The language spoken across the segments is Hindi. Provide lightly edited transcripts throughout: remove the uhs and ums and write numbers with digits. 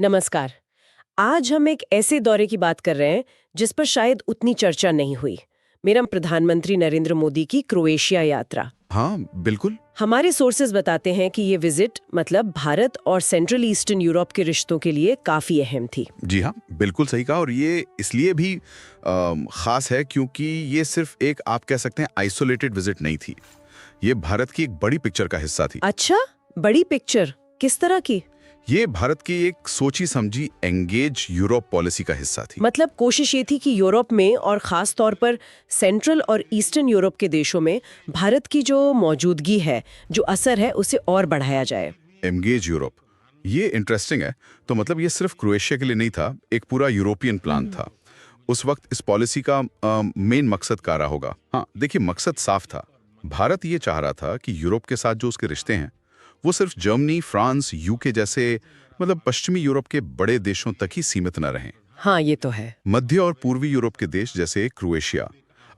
नमस्कार। आज हम एक ऐसे दौरे की बात कर रहे हैं जिस पर शायद उतनी चर्चा नहीं हुई। मेरा प्रधानमंत्री नरेंद्र मोदी की क्रोएशिया यात्रा। हाँ, बिल्कुल। हमारे सोर्सेज बताते हैं कि ये विजिट मतलब भारत और सेंट्रल ईस्टर्न यूरोप के रिश्तों के लिए काफी अहम थी। जी हाँ, बिल्कुल सही कहा। और ये इसलिए भी खास है क्योंकि ये सिर्फ एक, आप कह सकते हैं, आइसोलेटेड विजिट नहीं थी। ये भारत की एक बड़ी पिक्चर का हिस्सा थी। अच्छा, बड़ी पिक्चर किस तरह की? ये भारत की एक सोची समझी एंगेज यूरोप पॉलिसी का हिस्सा थी। मतलब कोशिश ये थी कि यूरोप में और खास तौर पर सेंट्रल और ईस्टर्न यूरोप के देशों में भारत की जो मौजूदगी है, जो असर है, उसे और बढ़ाया जाए। एंगेज यूरोप, ये इंटरेस्टिंग है। तो मतलब ये सिर्फ क्रोएशिया के लिए नहीं था, एक पूरा यूरोपियन प्लान था। उस वक्त इस पॉलिसी का मेन मकसद क्या रहा होगा? हाँ, देखिए, मकसद साफ था। भारत ये चाह रहा था कि यूरोप के साथ जो उसके रिश्ते हैं वो सिर्फ जर्मनी, फ्रांस, यूके जैसे मतलब पश्चिमी यूरोप के बड़े देशों तक ही सीमित न रहें। हाँ, ये तो है। मध्य और पूर्वी यूरोप के देश जैसे क्रोएशिया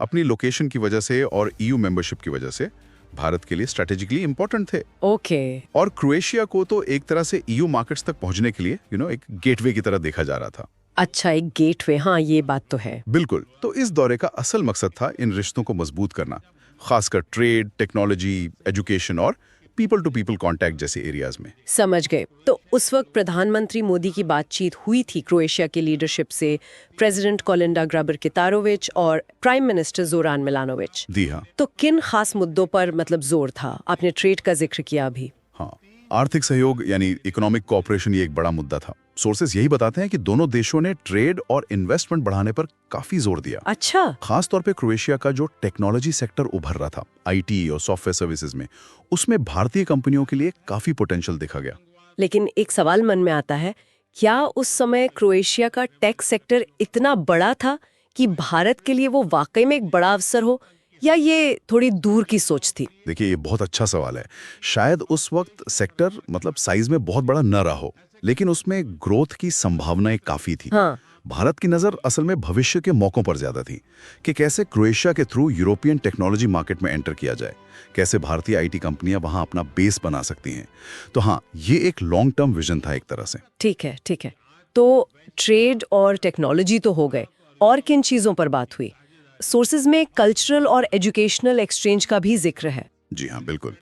अपनी लोकेशन की वजह से और ईयू मेंबरशिप की वजह से भारत के लिए स्ट्रेटेजिकली इंपॉर्टेंट थे। ओके। और क्रोएशिया को तो एक तरह से ईयू मार्केट्स तक पहुंचने के लिए एक गेटवे की तरह देखा जा रहा था। अच्छा, एक गेटवे, हाँ ये बात तो है। बिल्कुल। तो इस दौरे का असल मकसद था इन रिश्तों को मजबूत करना, खासकर ट्रेड, टेक्नोलॉजी, एजुकेशन और पीपल टू पीपल कांटेक्ट जैसे एरियाज में। समझ गए। तो उस वक्त प्रधानमंत्री मोदी की बातचीत हुई थी क्रोएशिया की लीडरशिप से, प्रेसिडेंट कोलिंडा ग्राबर कितारोविच और प्राइम मिनिस्टर जोरान मिलानोविच। जी हाँ। तो किन खास मुद्दों पर मतलब जोर था? आपने ट्रेड का जिक्र किया अभी। हाँ, आर्थिक सहयोग यानी इकोनॉमिक कोऑपरेशन ये एक बड़ा मुद्दा था। सोर्सेज यही बताते हैं कि दोनों देशों ने ट्रेड और इन्वेस्टमेंट बढ़ाने पर काफी जोर दिया। अच्छा। खास तौर पे क्रोएशिया का जो टेक्नोलॉजी सेक्टर उभर रहा था, आईटी और सॉफ्टवेयर सर्विसेज में, उसमें भारतीय कंपनियों के लिए काफी पोटेंशियल देखा गया। लेकिन एक सवाल मन में आता है, क्या उस समय क्रोएशिया का टेक सेक्टर इतना बड़ा था कि भारत के लिए वो वाकई में एक बड़ा अवसर हो, या ये थोड़ी दूर की सोच थी? देखिए, ये बहुत अच्छा सवाल है। शायद उस वक्त सेक्टर मतलब साइज में बहुत बड़ा न रहा हो, लेकिन उसमें ग्रोथ की संभावनाएं काफी थी। हाँ। भारत की नजर असल में भविष्य के मौकों पर ज्यादा थी कि कैसे क्रोएशिया के थ्रू यूरोपियन टेक्नोलॉजी मार्केट में एंटर किया जाए, कैसे भारतीय आईटी कंपनियां वहां अपना बेस बना सकती हैं। तो हाँ, ये एक लॉन्ग टर्म विजन था एक तरह से। ठीक है, ठीक है। तो ट्रेड और टेक्नोलॉजी तो हो गए, और किन चीजों पर बात हुई? सोर्सेज में कल्चरल और एजुकेशनल एक्सचेंज का भी जिक्र है। जी हाँ, बिल्कुल।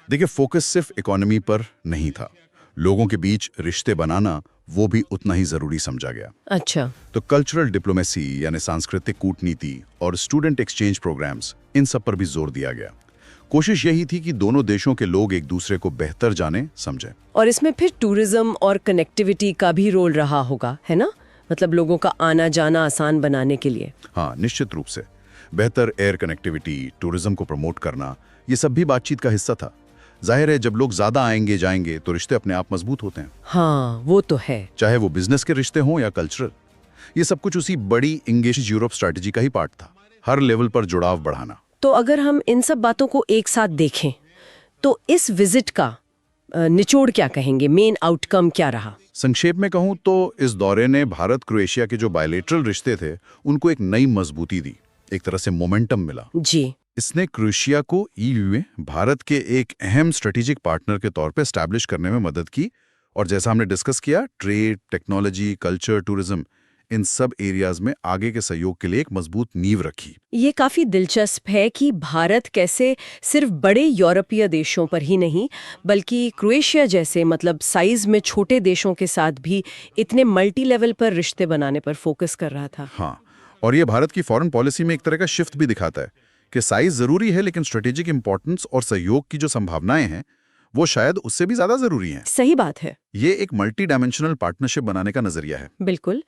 देखिए, फोकस सिर्फ इकोनॉमी पर नहीं था। लोगों के बीच रिश्ते बनाना वो भी उतना ही जरूरी समझा गया। अच्छा। तो कल्चरल डिप्लोमेसी यानी सांस्कृतिक कूटनीति और स्टूडेंट एक्सचेंज प्रोग्राम्स, इन सब पर भी जोर दिया गया। कोशिश यही थी कि दोनों देशों के लोग एक दूसरे को बेहतर जाने समझें। और इसमें फिर टूरिज्म और कनेक्टिविटी का भी रोल रहा होगा, है ना? मतलब लोगों का आना जाना आसान बनाने के लिए। हाँ, निश्चित रूप से। बेहतर एयर कनेक्टिविटी, टूरिज्म को प्रमोट करना, ये सब भी बातचीत का हिस्सा था। जाहिर है, जब लोग ज्यादा आएंगे जाएंगे तो रिश्ते अपने आप मजबूत होते हैं। हाँ, वो तो है। चाहे वो बिजनेस के रिश्ते हों या कल्चरल, ये सब कुछ उसी बड़ी इंगेज यूरोप स्ट्रैटेजी का ही पार्ट था, हर लेवल पर जुड़ाव बढ़ाना। तो अगर हम इन सब बातों को एक साथ देखें तो इस विजिट का निचोड़ क्या कहेंगे, मेन आउटकम क्या रहा? संक्षेप में कहूं तो इस दौरे ने भारत क्रोएशिया के जो बायलेटरल रिश्ते थे उनको एक नई मजबूती दी, एक तरह से मोमेंटम मिला। जी। इसने क्रोएशिया को ईयू में भारत के एक अहम स्ट्रेटेजिक पार्टनर के तौर पे एस्टैब्लिश करने में मदद की। और जैसा हमने डिस्कस किया, ट्रेड, टेक्नोलॉजी, कल्चर, टूरिज्म, इन सब एरियाज में आगे के सहयोग के लिए एक मजबूत नींव रखी। ये काफी दिलचस्प है कि भारत कैसे सिर्फ बड़े यूरोपीय देशों पर ही नहीं, बल्कि क्रोएशिया जैसे मतलब साइज में छोटे देशों के साथ भी इतने मल्टी लेवल पर रिश्ते बनाने पर फोकस कर रहा था। हाँ, और ये भारत की फॉरेन पॉलिसी में एक तरह का शिफ्ट भी दिखाता है कि साइज जरूरी है, लेकिन स्ट्रेटेजिक इंपॉर्टेंस और सहयोग की जो संभावनाएं हैं वो शायद उससे भी ज्यादा जरूरी हैं। सही बात है। ये एक मल्टी डायमेंशनल पार्टनरशिप बनाने का नजरिया है। बिल्कुल।